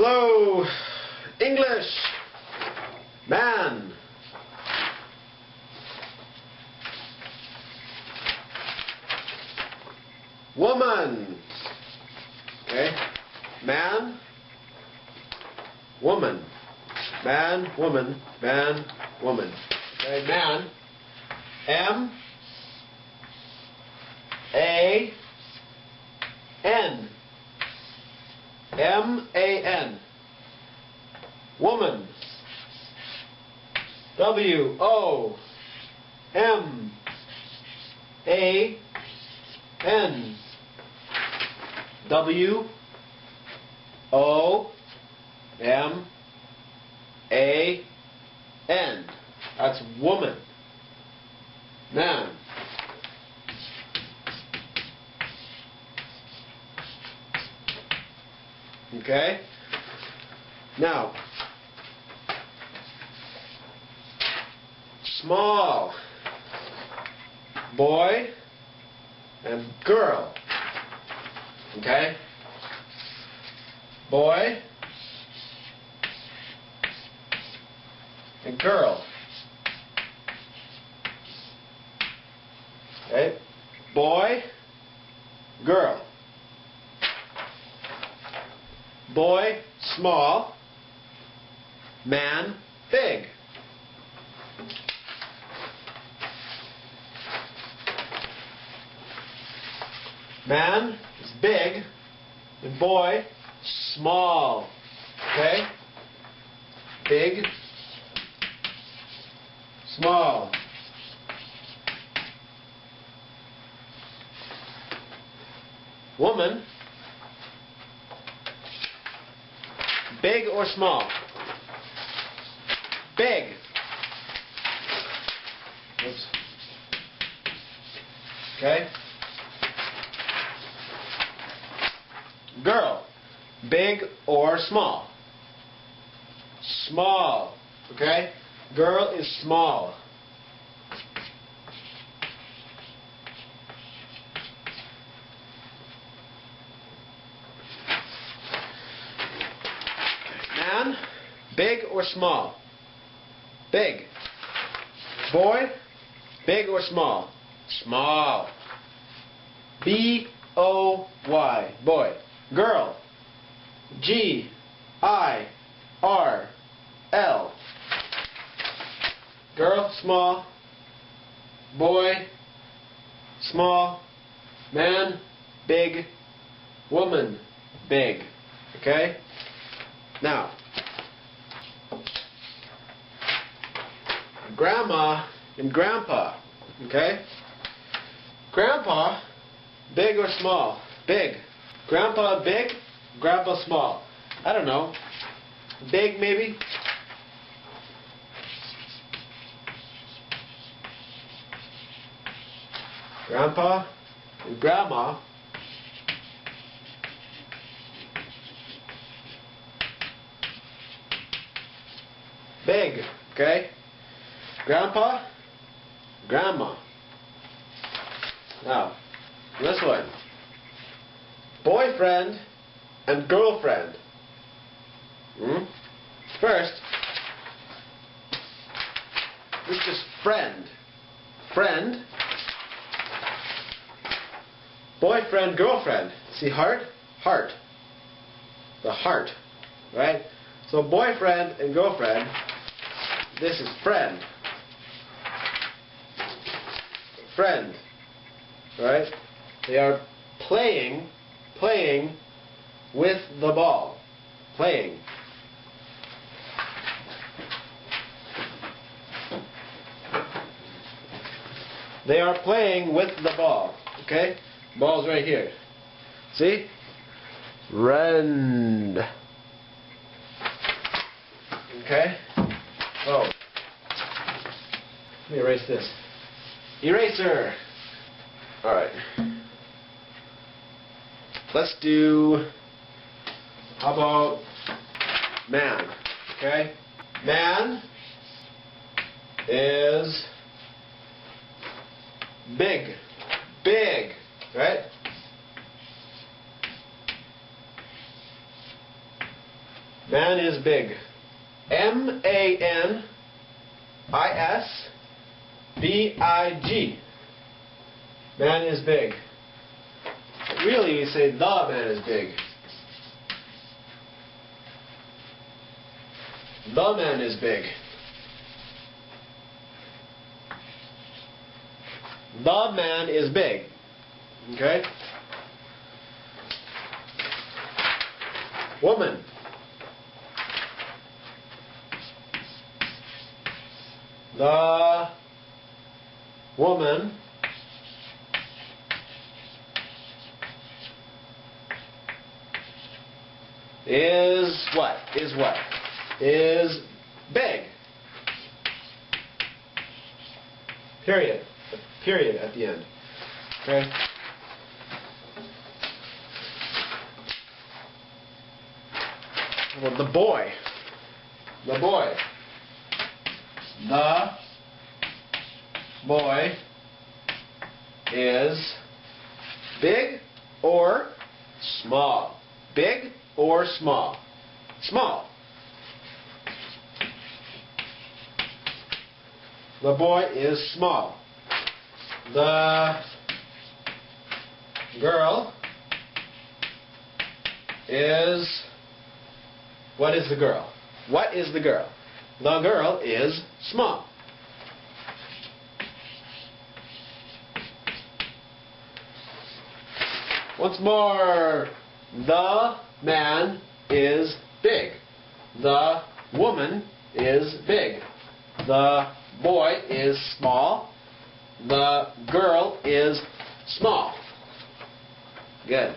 Hello, English, man. Woman. Okay, man, woman, man, woman, man, woman. Okay, man. M A N. M-A-N. Woman. W-O-M-A-N. W-O-M-A-N. That's woman. Man. Okay? Now, small, boy and girl. Okay? Boy and girl. Okay? Boy, girl. Boy, small. Man, big. Man is big, and boy, small. Okay? Big, small. Woman, big or small? Big. Oops. Okay. Girl, big or small? Small. Okay. Girl is small. Man, big or small? Big. Boy, big or small? Small. B-O-Y, boy. Girl, G-I-R-L. Girl, small. Boy, small. Man, big. Woman, big. Okay? Now, grandma and grandpa. Okay? Grandpa, big or small? Big. Grandpa big, grandpa small. I don't know. Big maybe? Grandpa and grandma. Big, okay? Grandpa, grandma. Now, this one. Boyfriend and girlfriend. First, this is friend. Friend. Boyfriend, girlfriend. See heart? Heart. The heart. Right? So boyfriend and girlfriend. This is friend. Friend. Right? They are playing with the ball. Playing. They are playing with the ball. Okay? Ball's right here. See? Run. Okay? Oh. Let me erase this. Eraser. Alright. Let's do, how about man? Okay? Man is big. Big. Right? Man is big. M-A-N-I-S-B-I-G. Man is big. Really, we say the man is big. The man is big. The man is big. Okay? Woman. The woman is what? Is what? Is big. Period. Period at the end. Okay? Well, the boy. The boy. The boy is big or small. Big or small. Small. The boy is small. The girl is... What is the girl? What is the girl? The girl is small. Once more. The man is big. The woman is big. The boy is small. The girl is small. Good.